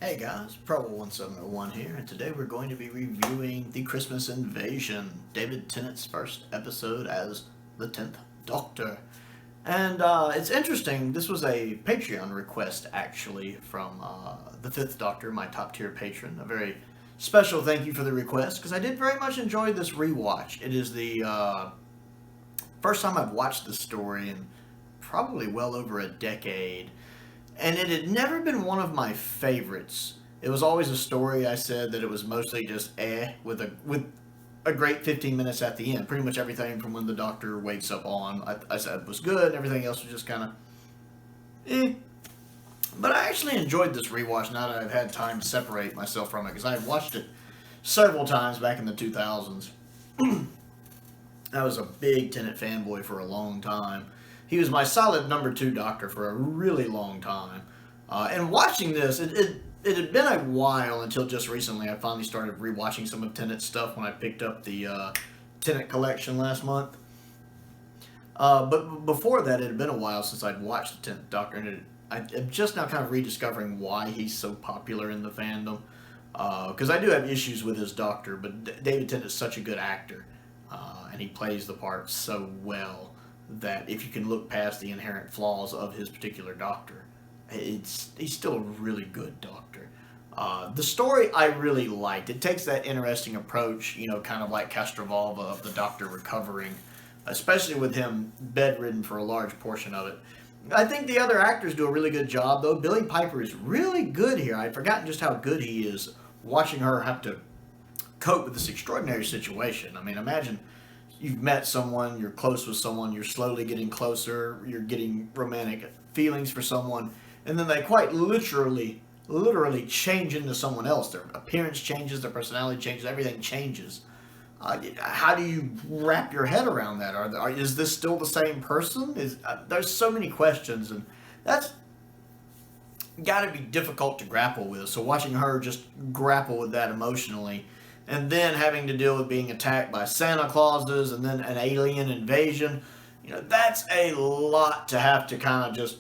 Hey guys, Probo1701 here, and today we're going to be reviewing The Christmas Invasion, David Tennant's first episode as the 10th Doctor. And it's interesting, this was a Patreon request actually from the 5th Doctor, my top tier patron. A very special thank you for the request, because I did very much enjoy this rewatch. It is the first time I've watched the story in probably well over a decade. And it had never been one of my favorites. It was always a story I said that it was mostly just with a great 15 minutes at the end. Pretty much everything from when the Doctor wakes up on, I said was good, and everything else was just kind of But I actually enjoyed this rewatch now that I've had time to separate myself from it, because I had watched it several times back in the 2000s. I was a big Tennant fanboy for a long time. He was my solid number 2 Doctor for a really long time. And watching this, it had been a while until just recently. I finally started rewatching some of Tennant's stuff when I picked up the Tennant collection last month. But before that, it had been a while since I'd watched the 10th Doctor, and I'm just now kind of rediscovering why he's so popular in the fandom. Because I do have issues with his Doctor, but David Tennant is such a good actor, and he plays the part so well, that if you can look past the inherent flaws of his particular Doctor, he's still a really good Doctor. The story I really liked. It takes that interesting approach, kind of like Castrovalva of the Doctor recovering, especially with him bedridden for a large portion of it. I think the other actors do a really good job, though. Billie Piper is really good here. I'd forgotten just how good he is watching her have to cope with this extraordinary situation. I mean, imagine you've met someone, you're close with someone, you're slowly getting closer, you're getting romantic feelings for someone, and then they quite literally change into someone else. Their appearance changes, their personality changes, everything changes. How do you wrap your head around that? Is this still the same person? There's so many questions, and that's got to be difficult to grapple with. So watching her just grapple with that emotionally, and then having to deal with being attacked by Santa Clauses and then an alien invasion, that's a lot to have to kind of just,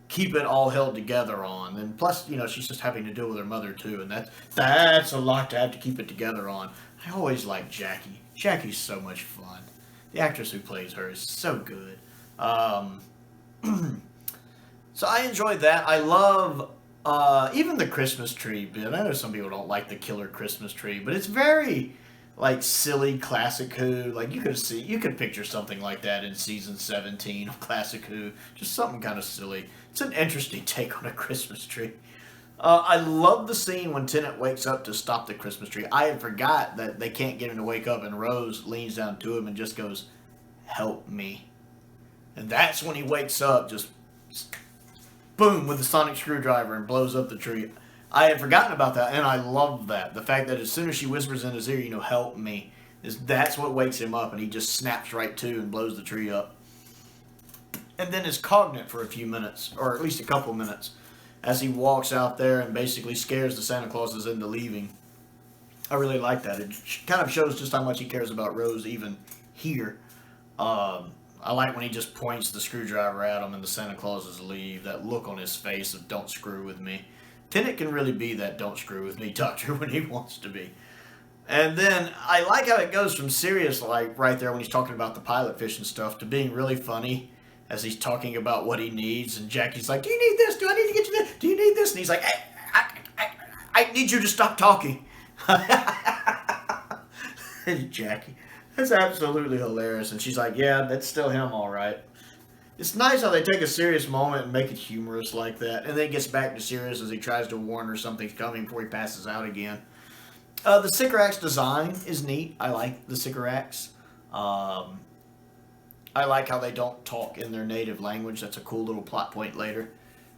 keep it all held together on. And plus, she's just having to deal with her mother too, and that's a lot to have to keep it together on. I always like Jackie. Jackie's so much fun. The actress who plays her is so good. So I enjoyed that. I love even the Christmas tree bit. I know some people don't like the killer Christmas tree, but it's very silly Classic Who. You could picture something like that in season 17 of Classic Who. Just something kind of silly. It's an interesting take on a Christmas tree. I love the scene when Tennant wakes up to stop the Christmas tree. I had forgot that they can't get him to wake up, and Rose leans down to him and just goes, "Help me." And that's when he wakes up, just boom, with the sonic screwdriver, and blows up the tree. I had forgotten about that, and I love that. The fact that as soon as she whispers in his ear, "Help me," that's what wakes him up, and he just snaps right to and blows the tree up. And then is cognate for a few minutes, or at least a couple minutes, as he walks out there and basically scares the Santa Clauses into leaving. I really like that. It kind of shows just how much he cares about Rose even here. I like when he just points the screwdriver at him and the Santa Clauses leave. That look on his face of "don't screw with me." Tennant can really be that "don't screw with me" Doctor when he wants to be. And then I like how it goes from serious, right there when he's talking about the pilot fish and stuff, to being really funny as he's talking about what he needs. And Jackie's like, "Do you need this? Do I need to get you this? Do you need this?" And he's like, I need you to stop talking." Jackie. That's absolutely hilarious. And she's like, "Yeah, that's still him, all right." It's nice how they take a serious moment and make it humorous like that. And then it gets back to serious as he tries to warn her something's coming before he passes out again. The Sycorax design is neat. I like the Sycorax. I like how they don't talk in their native language. That's a cool little plot point later.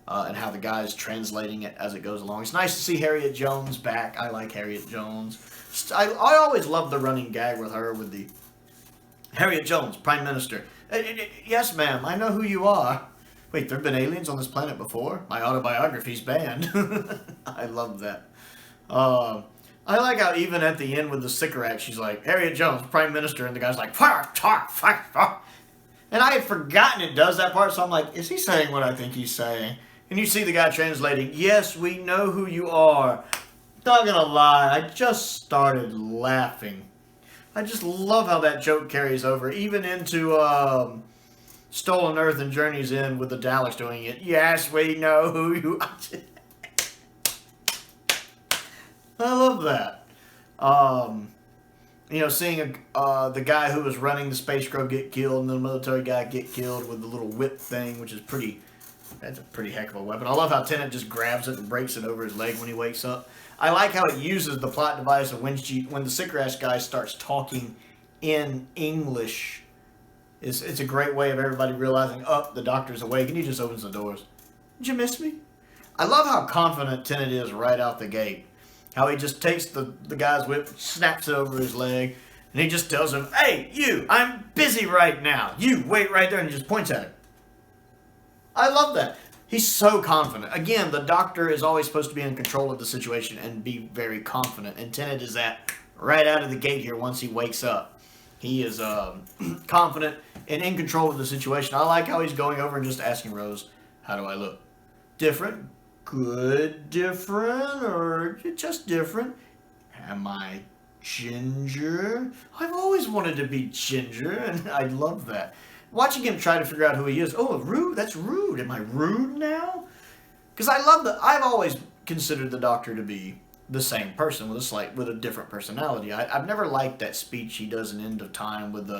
And how the guy's translating it as it goes along. It's nice to see Harriet Jones back. I like Harriet Jones. I always love the running gag with her, with the Harriet Jones, Prime Minister. "Yes, ma'am, I know who you are." "Wait, there have been aliens on this planet before? My autobiography's banned." I love that. I like how even at the end with the Sycorax, she's like, "Harriet Jones, Prime Minister," and the guy's like, "Fire, tar, fire, fire." And I had forgotten it does that part, so I'm like, is he saying what I think he's saying? And you see the guy translating, yes, we know who you are. Not gonna lie, I just started laughing. I just love how that joke carries over, even into Stolen Earth and Journey's End with the Daleks doing it. Yes, we know who you are. I love that. Seeing the guy who was running the space crow get killed and the military guy get killed with the little whip thing, which is that's a pretty heck of a weapon. I love how Tennant just grabs it and breaks it over his leg when he wakes up. I like how it uses the plot device of when the Sycorax guy starts talking in English. It's a great way of everybody realizing, the doctor's awake, and he just opens the doors. Did you miss me? I love how confident Tennant is right out the gate. How he just takes the guy's whip, snaps it over his leg, and he just tells him, hey, you, I'm busy right now. You, wait right there, and he just points at him. I love that. He's so confident. Again, the doctor is always supposed to be in control of the situation and be very confident. And Tennant is that right out of the gate here once he wakes up. He is confident and in control of the situation. I like how he's going over and just asking Rose, how do I look? Different? Good different? Or just different? Am I ginger? I've always wanted to be ginger, and I love that. Watching him try to figure out who he is. Oh, rude. That's rude. Am I rude now? Because I've always considered the Doctor to be the same person with a different personality. I've never liked that speech he does in End of Time with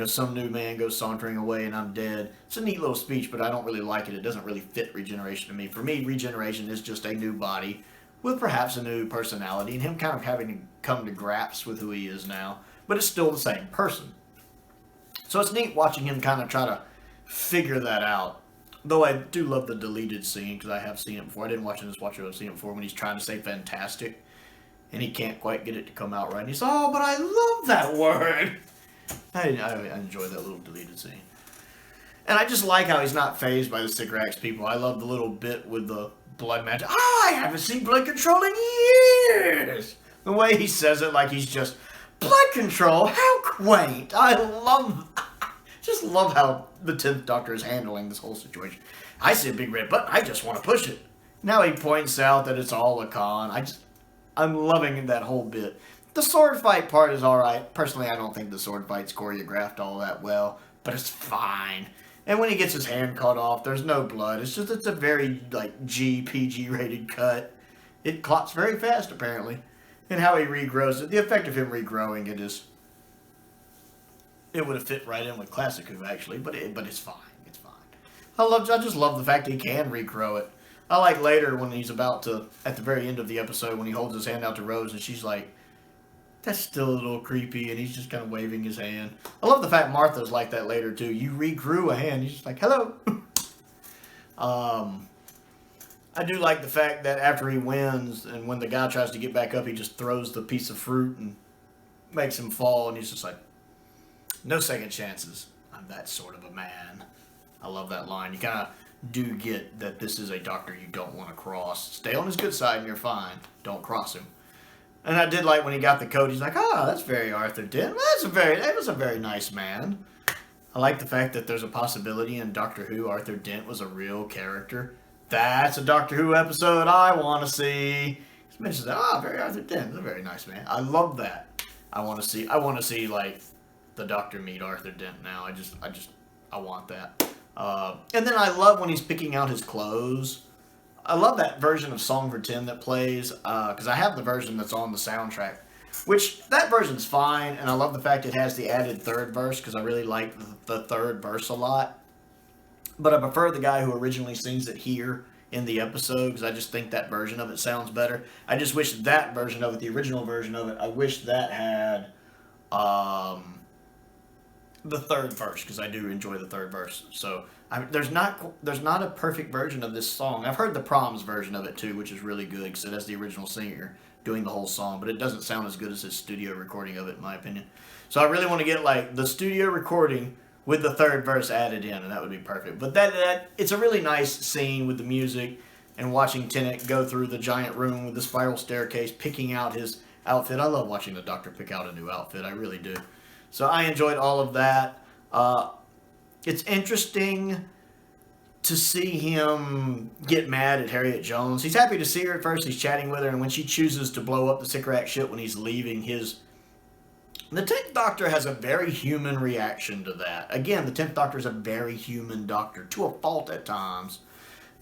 some new man goes sauntering away and I'm dead. It's a neat little speech, but I don't really like it. It doesn't really fit regeneration to me. For me, regeneration is just a new body with perhaps a new personality and him kind of having to come to grips with who he is now. But it's still the same person. So it's neat watching him kind of try to figure that out. Though I do love the deleted scene, because I have seen it before. I didn't watch it in this watcher, I've seen it before, when he's trying to say fantastic, and he can't quite get it to come out right. And he's, oh, but I love that word! I enjoy that little deleted scene. And I just like how he's not fazed by the Sycorax people. I love the little bit with the blood magic. I haven't seen blood control in years! The way he says it like he's just... Blood control? How quaint! Just love how the 10th Doctor is handling this whole situation. I see a big red button, I just want to push it. Now he points out that it's all a con. I'm loving that whole bit. The sword fight part is alright. Personally, I don't think the sword fight's choreographed all that well, but it's fine. And when he gets his hand cut off, there's no blood. It's a very, PG rated cut. It clots very fast, apparently. And how he regrows it. The effect of him regrowing it is... It would have fit right in with Classic Who, actually, but it's fine. It's fine. I just love the fact that he can regrow it. I like later when he's about to, at the very end of the episode, when he holds his hand out to Rose and she's like, that's still a little creepy, and he's just kind of waving his hand. I love the fact Martha's like that later, too. You regrew a hand. He's just like, hello. I do like the fact that after he wins, and when the guy tries to get back up, he just throws the piece of fruit and makes him fall, and he's just like, no second chances. I'm that sort of a man. I love that line. You kind of do get that this is a Doctor you don't want to cross. Stay on his good side and you're fine. Don't cross him. And I did like when he got the coat, he's like, that's very Arthur Dent. That was a very nice man. I like the fact that there's a possibility in Doctor Who Arthur Dent was a real character. That's a Doctor Who episode I want to see. He mentions that, very Arthur Dent. He's a very nice man. I love that. I want to see the Doctor meet Arthur Dent now. I want that. And then I love when he's picking out his clothes. I love that version of Song for 10 that plays, because I have the version that's on the soundtrack, which that version's fine, and I love the fact it has the added third verse, because I really like the third verse a lot. But I prefer the guy who originally sings it here in the episode, because I just think that version of it sounds better. I just wish that version of it, the original version of it, I wish that had the third verse, because I do enjoy the third verse. So there's not a perfect version of this song. I've heard the Proms version of it too, which is really good, because it has the original singer doing the whole song, but it doesn't sound as good as his studio recording of it, in my opinion. So I really want to get the studio recording with the third verse added in, and that would be perfect. But that it's a really nice scene with the music and watching Tennant go through the giant room with the spiral staircase, picking out his outfit. I love watching the Doctor pick out a new outfit. I really do. So I enjoyed all of that. It's interesting to see him get mad at Harriet Jones. He's happy to see her at first. He's chatting with her, and when she chooses to blow up the Sycorax ship when he's leaving his... The 10th Doctor has a very human reaction to that. Again, the 10th Doctor is a very human Doctor, to a fault at times.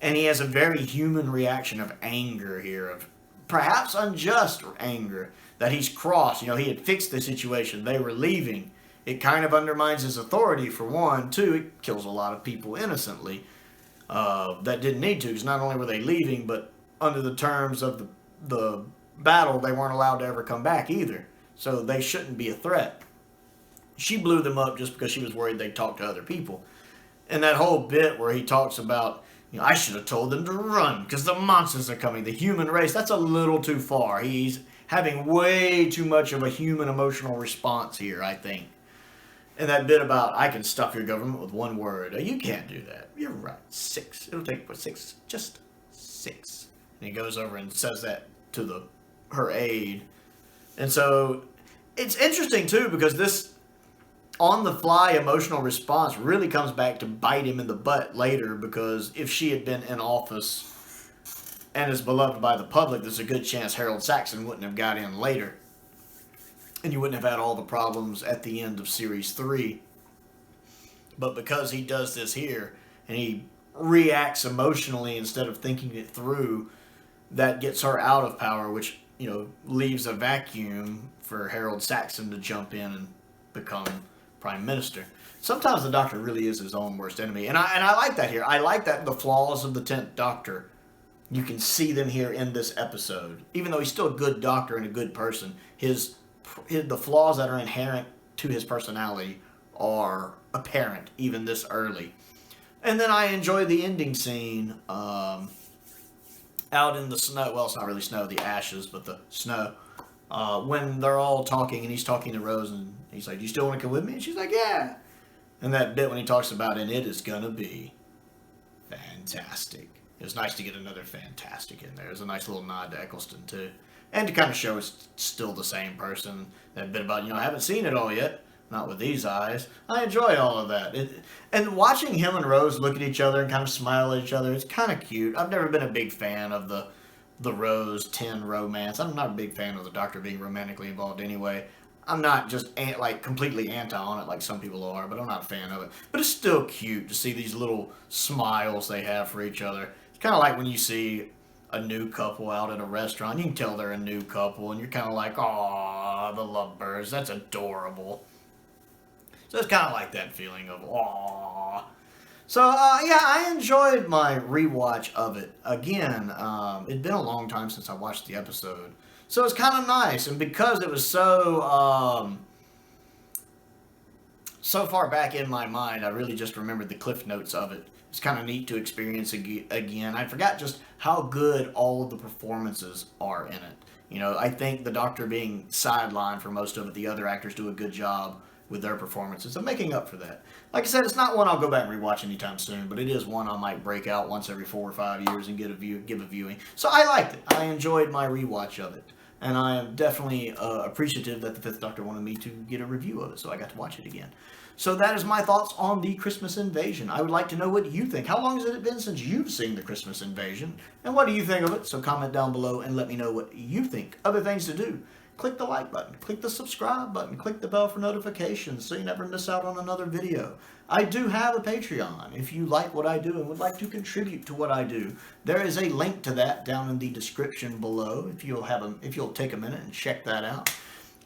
And he has a very human reaction of anger here, of perhaps unjust anger, that he's cross. You know, he had fixed the situation. They were leaving. It kind of undermines his authority, for one. Two, it kills a lot of people innocently that didn't need to, because not only were they leaving, but under the terms of the battle, they weren't allowed to ever come back either. So they shouldn't be a threat. She blew them up just because she was worried they'd talk to other people. And that whole bit where he talks about, you know, I should have told them to run because the monsters are coming, the human race, that's a little too far. He's having way too much of a human emotional response here, I think. And that bit about, I can stuff your government with one word. You can't do that. You're right. 6. It'll take, what, 6? Just 6. And he goes over and says that to her aide. And so it's interesting, too, because this on-the-fly emotional response really comes back to bite him in the butt later, because if she had been in office and is beloved by the public, there's a good chance Harold Saxon wouldn't have got in later. And you wouldn't have had all the problems at the end of Series 3. But because he does this here, and he reacts emotionally instead of thinking it through, that gets her out of power, which, you know, leaves a vacuum for Harold Saxon to jump in and become Prime Minister. Sometimes the Doctor really is his own worst enemy. And I like that here. I like that the flaws of the 10th Doctor, you can see them here in this episode. Even though he's still a good Doctor and a good person, the flaws that are inherent to his personality are apparent even this early. And then I enjoy the ending scene out in the snow. Well, it's not really snow, the ashes, but the snow. When they're all talking, and he's talking to Rose, and he's like, do you still want to come with me? And she's like, yeah. And that bit when he talks about, and it is gonna be fantastic. It was nice to get another fantastic in there. It was a nice little nod to Eccleston, too. And to kind of show it's still the same person. That bit about, you know, I haven't seen it all yet. Not with these eyes. I enjoy all of that. And watching him and Rose look at each other and kind of smile at each other, it's kind of cute. I've never been a big fan of the Rose 10 romance. I'm not a big fan of the Doctor being romantically involved anyway. I'm not just like completely anti on it like some people are, but I'm not a fan of it. But it's still cute to see these little smiles they have for each other. It's kind of like when you see a new couple out at a restaurant. You can tell they're a new couple, and you're kind of like, aw, the lovebirds, that's adorable. So it's kind of like that feeling of, aw. So, yeah, I enjoyed my rewatch of it. Again, it'd been a long time since I watched the episode. So it's kind of nice, and because it was so far back in my mind, I really just remembered the cliff notes of it. It's kind of neat to experience again. I forgot just how good all of the performances are in it. You know, I think the Doctor being sidelined for most of it, the other actors do a good job with their performances of making up for that. Like I said, it's not one I'll go back and rewatch anytime soon, but it is one I might break out once every 4 or 5 years and give a viewing. So I liked it. I enjoyed my rewatch of it. And I am definitely appreciative that the 5th Doctor wanted me to get a review of it, so I got to watch it again. So that is my thoughts on the Christmas Invasion. I would like to know what you think. How long has it been since you've seen the Christmas Invasion? And what do you think of it? So comment down below and let me know what you think. Other things to do. Click the like button. Click the subscribe button. Click the bell for notifications so you never miss out on another video. I do have a Patreon. If you like what I do and would like to contribute to what I do, there is a link to that down in the description below if you'll take a minute and check that out.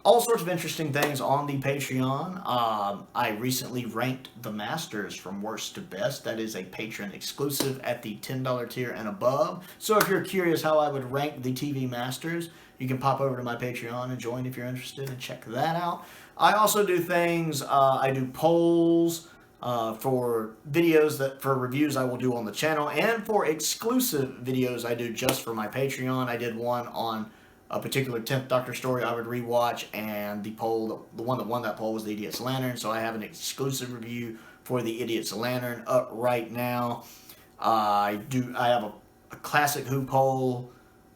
All sorts of interesting things on the Patreon. I recently ranked the Masters from worst to best. That is a patron exclusive at the $10 tier and above. So if you're curious how I would rank the TV Masters, you can pop over to my Patreon and join if you're interested and check that out. I also do things, I do polls for videos for reviews I will do on the channel, and for exclusive videos I do just for my Patreon. I did one on a particular 10th Doctor story I would rewatch, and the one that won that poll was the Idiot's Lantern, so I have an exclusive review for the Idiot's Lantern up right now. I have a Classic Who poll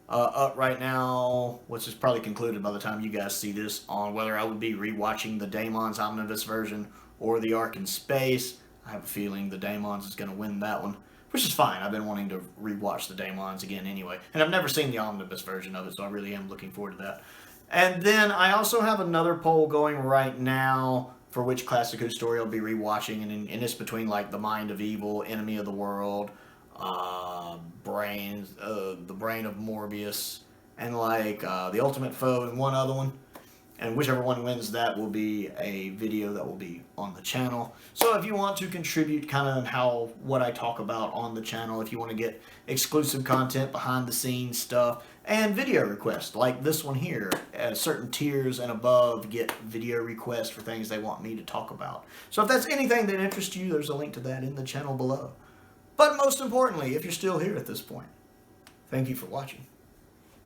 up right now, which is probably concluded by the time you guys see this, on whether I would be rewatching the Damon's Omnibus version or the Ark in Space. I have a feeling the Damon's is going to win that one which is fine. I've been wanting to rewatch the Daemons again anyway. And I've never seen the omnibus version of it, so I really am looking forward to that. And then I also have another poll going right now for which Classic Who story I'll be rewatching, and it's between like The Mind of Evil, Enemy of the World, the Brain of Morbius, and like The Ultimate Foe, and one other one. And whichever one wins, that will be a video that will be on the channel. So if you want to contribute kind of what I talk about on the channel, if you want to get exclusive content, behind the scenes stuff, and video requests like this one here, certain tiers and above get video requests for things they want me to talk about. So if that's anything that interests you, there's a link to that in the channel below. But most importantly, if you're still here at this point, thank you for watching.